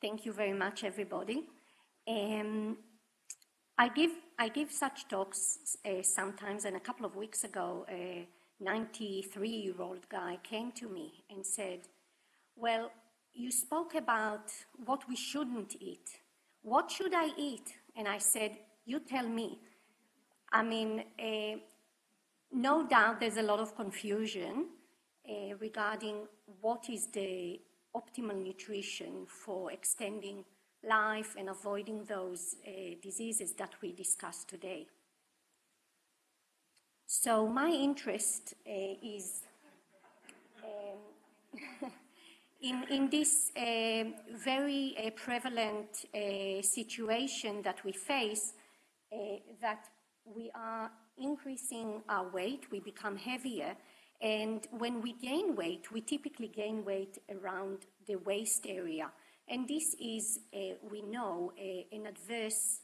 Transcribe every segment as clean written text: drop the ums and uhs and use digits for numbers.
Thank you very much, everybody. I give such talks sometimes, and a couple of weeks ago, a 93-year-old guy came to me and said, well, you spoke about what we shouldn't eat. What should I eat? And I said, you tell me. I mean, no doubt there's a lot of confusion regarding what is the optimal nutrition for extending life and avoiding those diseases that we discussed today. So my interest is in this very prevalent situation that we face, that we are increasing our weight, we become heavier, and when we gain weight, we typically gain weight around the waist area. And this is, we know, an adverse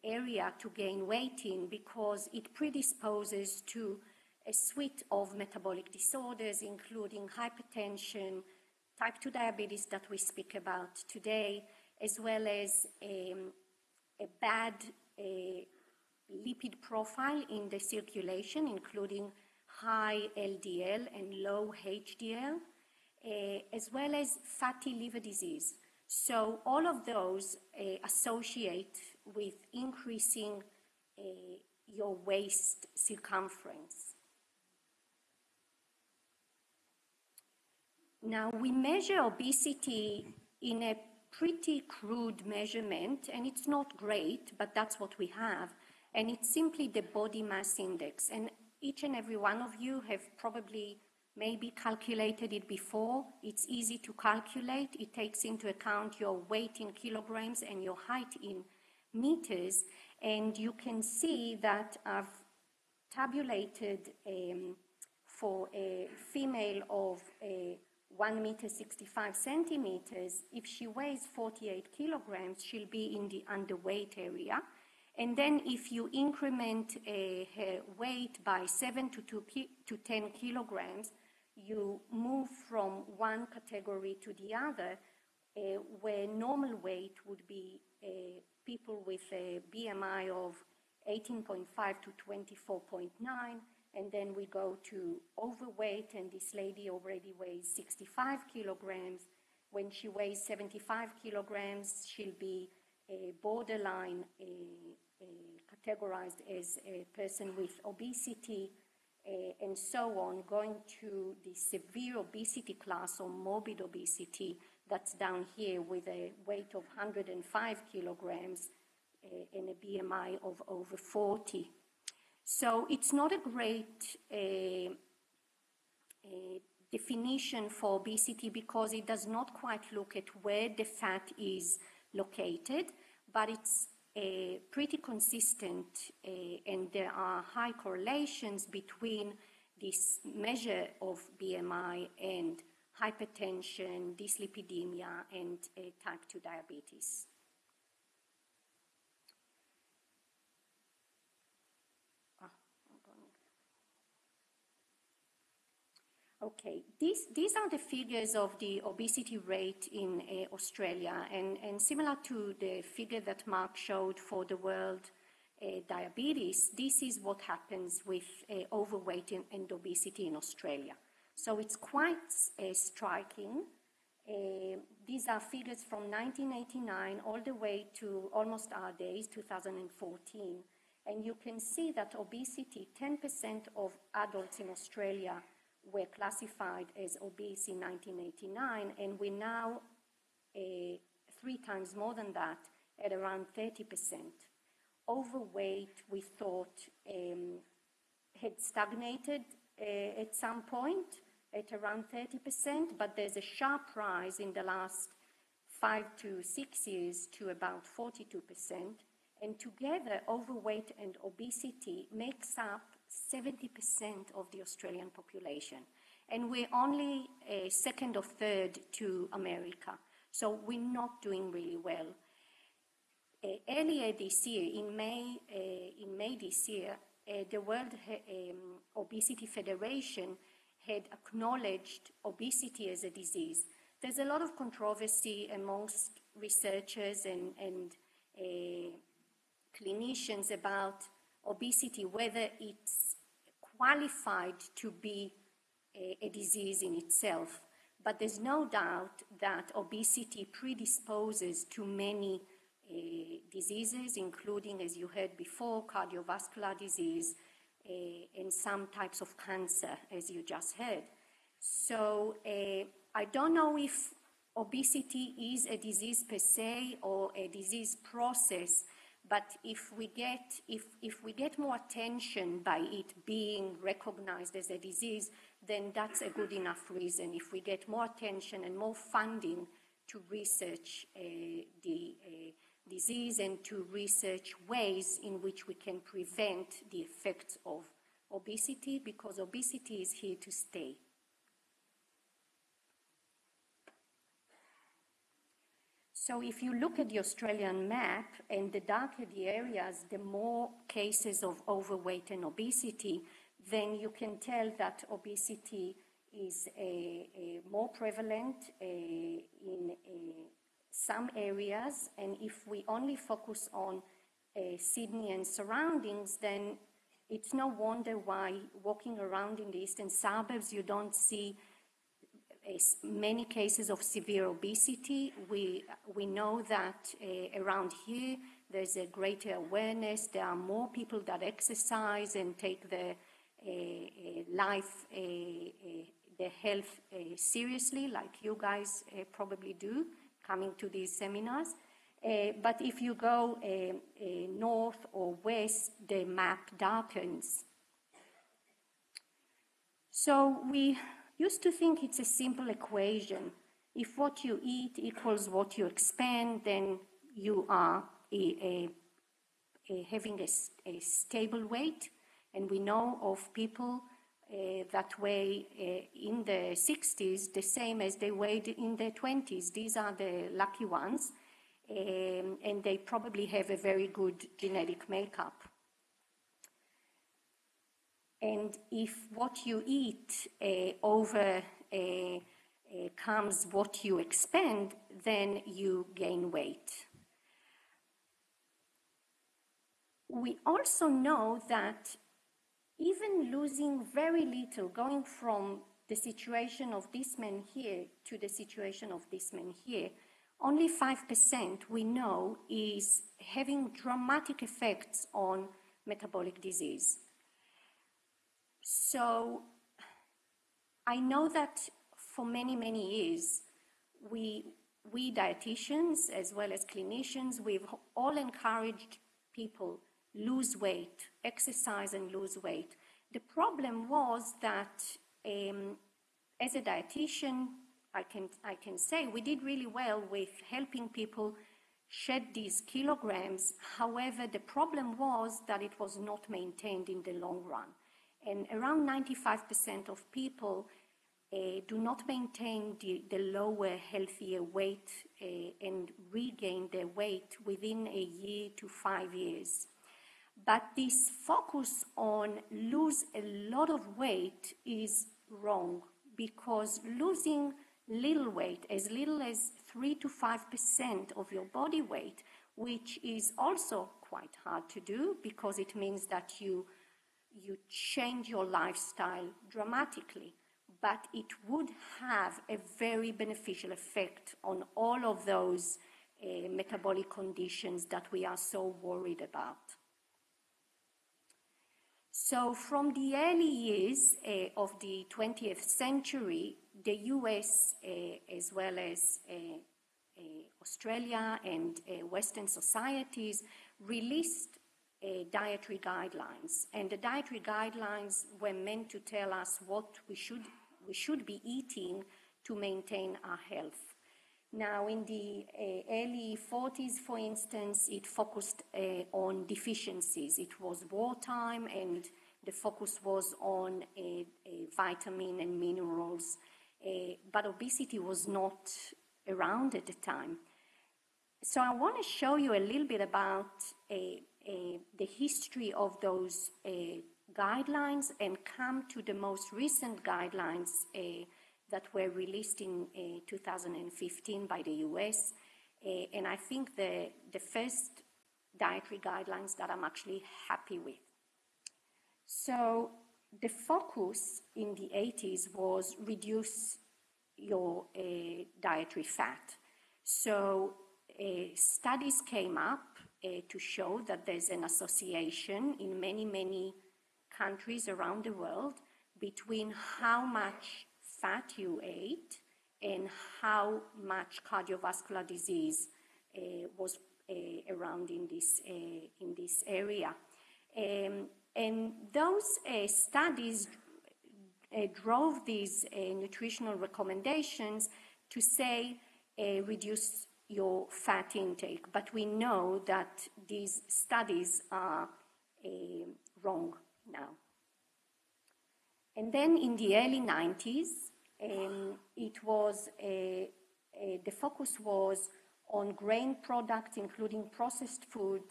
area to gain weight in because it predisposes to a suite of metabolic disorders, including hypertension, type 2 diabetes that we speak about today, as well as a bad lipid profile in the circulation, including high LDL and low HDL, as well as fatty liver disease. So all of those associate with increasing your waist circumference. Now, we measure obesity in a pretty crude measurement, and it's not great, but that's what we have, and it's simply the body mass index. And each and every one of you have probably maybe calculated it before. It's easy to calculate. It takes into account your weight in kilograms and your height in meters, and you can see that I've tabulated for a female of 1 meter 65 centimeters. If she weighs 48 kilograms, she'll be in the underweight area. And then if you increment her weight by 7 to 10 kilograms, you move from one category to the other, where normal weight would be people with a BMI of 18.5 to 24.9, and then we go to overweight, and this lady already weighs 65 kilograms. When she weighs 75 kilograms, she'll be borderline categorized as a person with obesity, and so on, going to the severe obesity class or morbid obesity that's down here with a weight of 105 kilograms and a BMI of over 40. So it's not a great definition for obesity because it does not quite look at where the fat is located, but it's pretty consistent, and there are high correlations between this measure of BMI and hypertension, dyslipidemia, and type 2 diabetes. Okay, these are the figures of the obesity rate in Australia, and similar to the figure that Mark showed for the world diabetes, this is what happens with overweight and obesity in Australia. So it's quite striking. These are figures from 1989 all the way to almost our days, 2014. And you can see that obesity, 10% of adults in Australia were classified as obese in 1989, and we're now 3 times more than that, at around 30%. Overweight, we thought, had stagnated at some point at around 30%, but there's a sharp rise in the last 5 to 6 years to about 42%. And together, overweight and obesity makes up 70% of the Australian population. And we're only second or third to America. So we're not doing really well. Earlier this year, in May this year, the World Obesity Federation had acknowledged obesity as a disease. There's a lot of controversy amongst researchers and clinicians about obesity, whether it's qualified to be a disease in itself. But there's no doubt that obesity predisposes to many diseases, including, as you heard before, cardiovascular disease and some types of cancer, as you just heard. So I don't know if obesity is a disease per se or a disease process, but if we get more attention by it being recognized as a disease, then that's a good enough reason. If we get more attention and more funding to research the disease and to research ways in which we can prevent the effects of obesity, because obesity is here to stay. So if you look at the Australian map, and the darker the areas, the more cases of overweight and obesity, then you can tell that obesity is more prevalent in some areas. And if we only focus on Sydney and surroundings, then it's no wonder why walking around in the eastern suburbs you don't see many cases of severe obesity. We know that around here there's a greater awareness. There are more people that exercise and take their life, their health seriously, like you guys probably do, coming to these seminars. But if you go north or west, the map darkens. So we used to think it's a simple equation. If what you eat equals what you expend, then you are having a stable weight. And we know of people that weigh in the 60s the same as they weighed in their 20s. These are the lucky ones, and they probably have a very good genetic makeup. And if what you eat comes what you expend, then you gain weight. We also know that even losing very little, going from the situation of this man here to the situation of this man here, only 5% we know is having dramatic effects on metabolic disease. So I know that for many, many years, we dietitians as well as clinicians, we've all encouraged people lose weight, exercise and lose weight. The problem was that as a dietitian, I can say we did really well with helping people shed these kilograms. However, the problem was that it was not maintained in the long run. And around 95% of people do not maintain the lower, healthier weight and regain their weight within a year to 5 years. But this focus on lose a lot of weight is wrong, because losing little weight, as little as 3 to 5% of your body weight, which is also quite hard to do because it means that you change your lifestyle dramatically, but it would have a very beneficial effect on all of those metabolic conditions that we are so worried about. So from the early years of the 20th century, the US, as well as Australia and Western societies, released dietary guidelines. And the dietary guidelines were meant to tell us what we should be eating to maintain our health. Now, in the early 40s, for instance, it focused on deficiencies. It was wartime, and the focus was on vitamin and minerals. But obesity was not around at the time. So I want to show you a little bit about the history of those guidelines and come to the most recent guidelines that were released in 2015 by the US. and I think the first dietary guidelines that I'm actually happy with. So the focus in the 80s was reduce your dietary fat. So studies came up to show that there's an association in many, many countries around the world between how much fat you ate and how much cardiovascular disease was around in this area. And those studies drove these nutritional recommendations to say reduce your fat intake, but we know that these studies are wrong now. And then in the early 90s, it was the focus was on grain products, including processed food,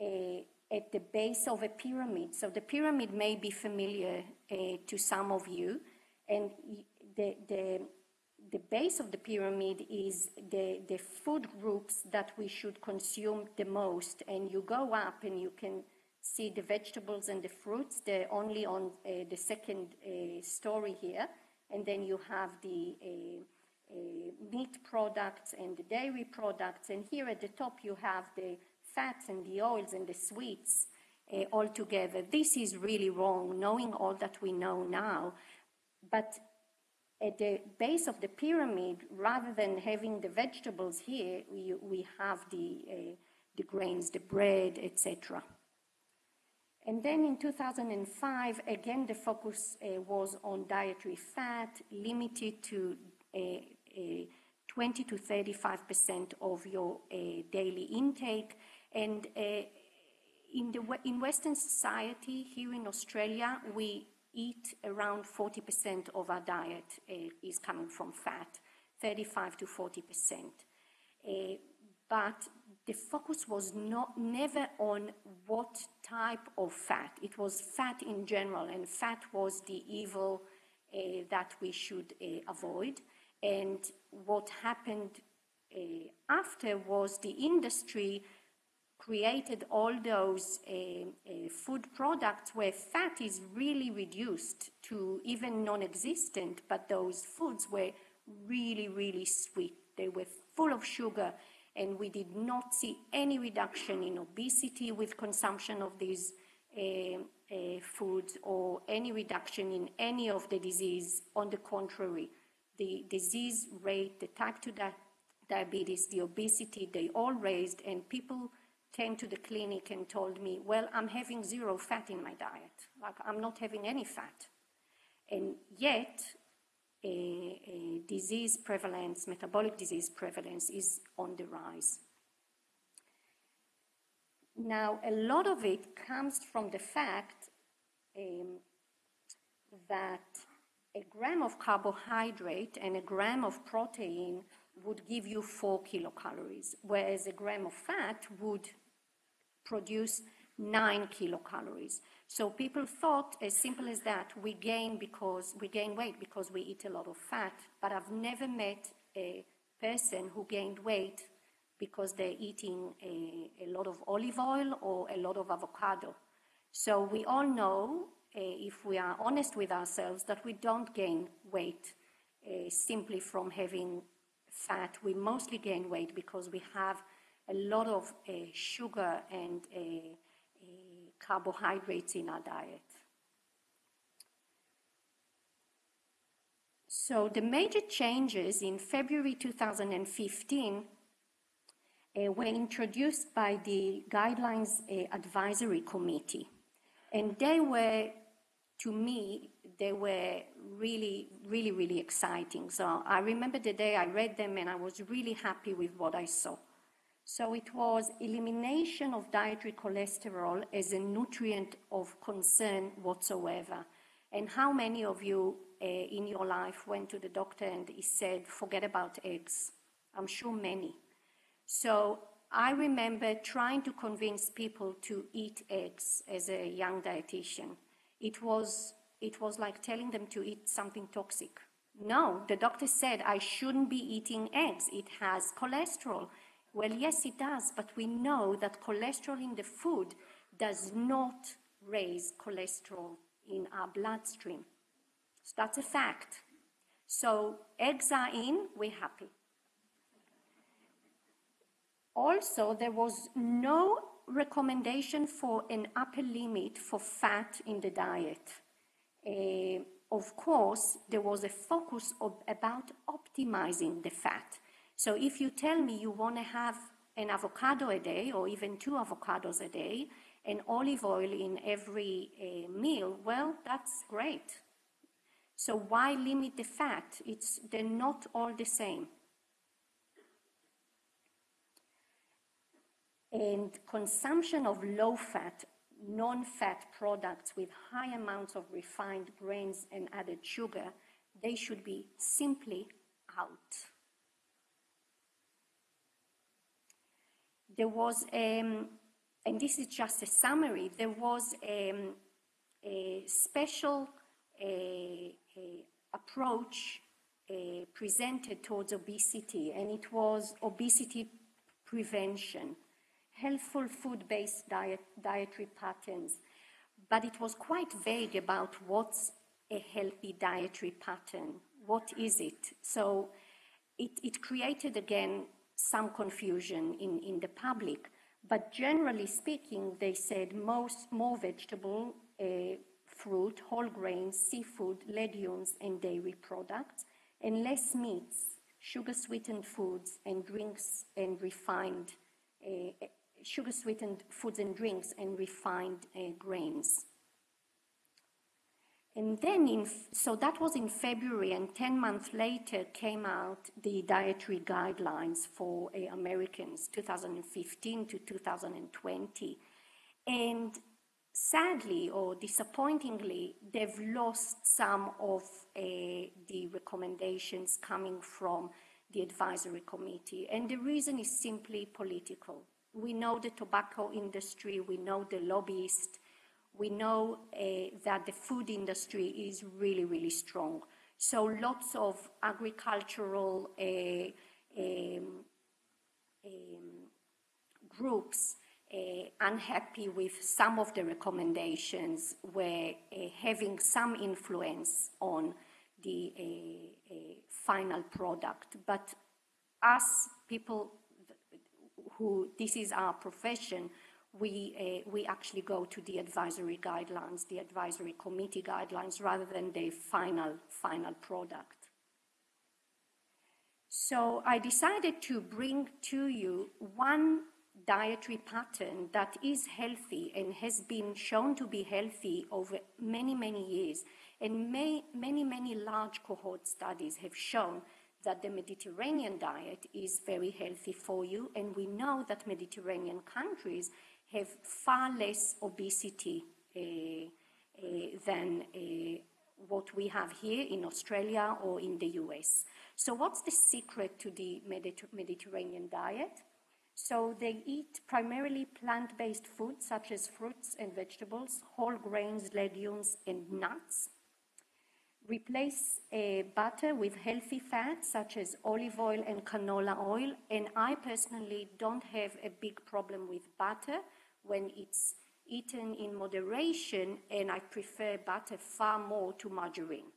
at the base of a pyramid. So the pyramid may be familiar to some of you, and the base of the pyramid is the food groups that we should consume the most, and you go up and you can see the vegetables and the fruits. They're only on the second story here, and then you have the meat products and the dairy products, and here at the top you have the fats and the oils and the sweets all together. This is really wrong, knowing all that we know now. But at the base of the pyramid, rather than having the vegetables here, we have the grains, the bread, etc. And then in 2005, again, the focus was on dietary fat, limited to 20 to 35% of your daily intake. And in Western society, here in Australia, we eat around 40% of our diet is coming from fat, 35 to 40%. But the focus was never on what type of fat. It was fat in general, and fat was the evil that we should avoid. And what happened after was the industry created all those food products where fat is really reduced to even non-existent, but those foods were really, really sweet. They were full of sugar, and we did not see any reduction in obesity with consumption of these foods, or any reduction in any of the disease. On the contrary, the disease rate, the type 2 diabetes, the obesity, they all raised, and people came to the clinic and told me, well, I'm having zero fat in my diet. Like, I'm not having any fat. And yet, disease prevalence, metabolic disease prevalence is on the rise. Now, a lot of it comes from the fact that a gram of carbohydrate and a gram of protein would give you 4 kilocalories, whereas a gram of fat would produce 9 kilocalories. So people thought, as simple as that, we gain weight because we eat a lot of fat, but I've never met a person who gained weight because they're eating a lot of olive oil or a lot of avocado. So we all know, if we are honest with ourselves, that we don't gain weight simply from having fat. We mostly gain weight because we have a lot of sugar and carbohydrates in our diet. So the major changes in February 2015 were introduced by the Guidelines Advisory Committee. And they were, to me, they were really, really, really exciting. So I remember the day I read them, and I was really happy with what I saw. So it was elimination of dietary cholesterol as a nutrient of concern whatsoever. And how many of you in your life went to the doctor and he said, forget about eggs? I'm sure many. So I remember trying to convince people to eat eggs as a young dietitian. It was like telling them to eat something toxic. No, the doctor said I shouldn't be eating eggs. It has cholesterol. Well, yes, it does, but we know that cholesterol in the food does not raise cholesterol in our bloodstream. So that's a fact. So eggs are in, we're happy. Also, there was no recommendation for an upper limit for fat in the diet. Of course, there was a focus about optimizing the fat. So if you tell me you want to have an avocado a day or even 2 avocados a day and olive oil in every meal, well, that's great. So why limit the fat? They're not all the same. And consumption of low-fat, non-fat products with high amounts of refined grains and added sugar, they should be simply out. There was, and this is just a summary, there was a special approach presented towards obesity, and it was obesity prevention, healthful food-based dietary patterns. But it was quite vague about what's a healthy dietary pattern. What is it? So it created, again, some confusion in the public. But generally speaking, they said more vegetable, fruit, whole grains, seafood, legumes, and dairy products, and less meats, sugar-sweetened foods and drinks, and refined sugar-sweetened foods and drinks, and refined grains. And then, so that was in February, and 10 months later came out the dietary guidelines for Americans, 2015 to 2020. And sadly, or disappointingly, they've lost some of the recommendations coming from the advisory committee. And the reason is simply political. We know the tobacco industry, we know the lobbyists, we know that the food industry is really, really strong. So lots of agricultural groups unhappy with some of the recommendations were having some influence on the final product. But us people who, this is our profession, we actually go to the advisory guidelines, the advisory committee guidelines, rather than the final product. So I decided to bring to you one dietary pattern that is healthy and has been shown to be healthy over many, many years. And many large cohort studies have shown that the Mediterranean diet is very healthy for you. And we know that Mediterranean countries have far less obesity than what we have here in Australia or in the US. So what's the secret to the Mediterranean diet? So they eat primarily plant-based foods such as fruits and vegetables, whole grains, legumes, and nuts. Replace butter with healthy fats such as olive oil and canola oil. And I personally don't have a big problem with butter when it's eaten in moderation, and I prefer butter far more to margarine.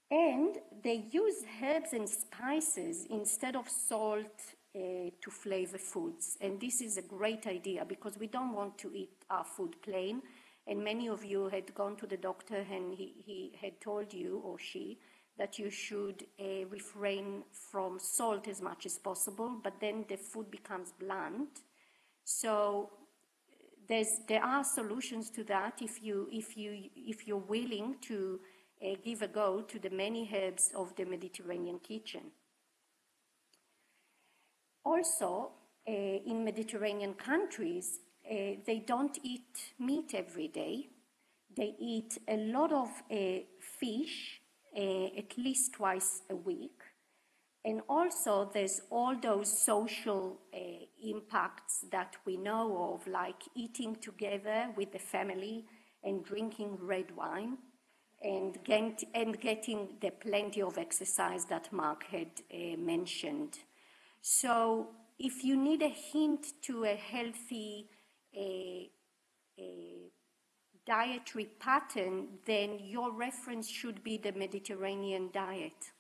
And they use herbs and spices instead of salt to flavor foods. And this is a great idea because we don't want to eat our food plain. And many of you had gone to the doctor and he had told you, or she, that you should refrain from salt as much as possible, but then the food becomes bland. So there are solutions to that if you're willing to give a go to the many herbs of the Mediterranean kitchen. Also, in Mediterranean countries, they don't eat meat every day. They eat a lot of fish, at least twice a week. And also there's all those social impacts that we know of, like eating together with the family and drinking red wine and getting the plenty of exercise that Mark had mentioned. So if you need a hint to a healthy dietary pattern, then your reference should be the Mediterranean diet.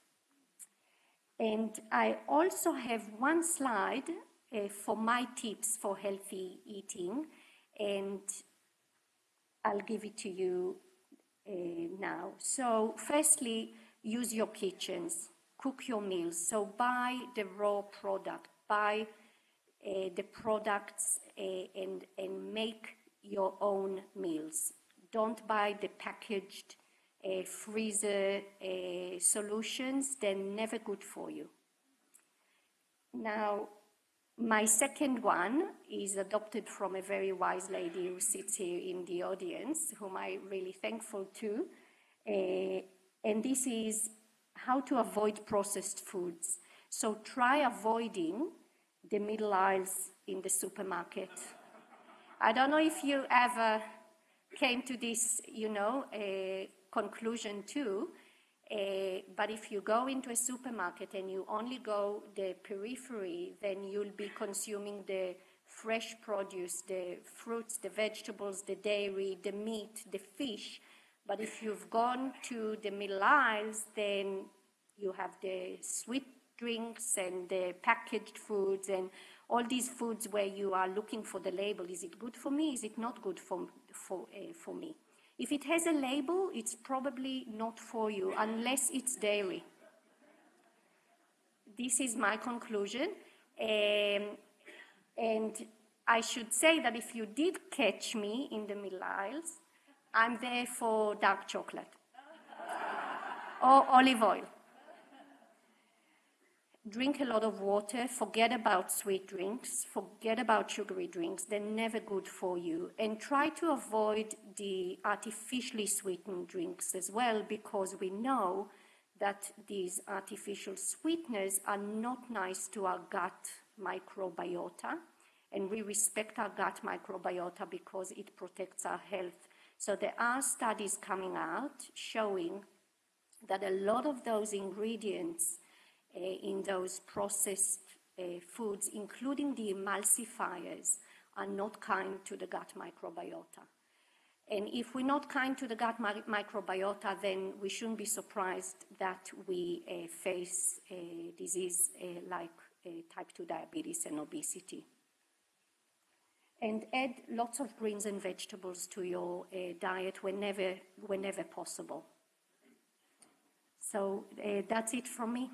And I also have one slide for my tips for healthy eating, and I'll give it to you now. So firstly, use your kitchens, cook your meals. So buy the raw product, buy the products and make your own meals. Don't buy the packaged freezer solutions. They're never good for you. Now, my second one is adopted from a very wise lady who sits here in the audience, whom I'm really thankful to. And this is how to avoid processed foods. So try avoiding the middle aisles in the supermarket. I don't know if you ever came to this, conclusion too, but if you go into a supermarket and you only go the periphery, then you'll be consuming the fresh produce, the fruits, the vegetables, the dairy, the meat, the fish. But if you've gone to the middle aisles, then you have the sweet drinks and the packaged foods and all these foods where you are looking for the label. Is it good for me? Is it not good for me? If it has a label, it's probably not for you unless it's dairy. This is my conclusion. And I should say that if you did catch me in the middle aisles, I'm there for dark chocolate or olive oil. Drink a lot of water, forget about sweet drinks, forget about sugary drinks, they're never good for you. And try to avoid the artificially sweetened drinks as well, because we know that these artificial sweeteners are not nice to our gut microbiota. And we respect our gut microbiota because it protects our health. So there are studies coming out showing that a lot of those ingredients in those processed foods, including the emulsifiers, are not kind to the gut microbiota. And if we're not kind to the gut microbiota, then we shouldn't be surprised that we face a disease like type 2 diabetes and obesity. And add lots of greens and vegetables to your diet whenever possible. So that's it from me.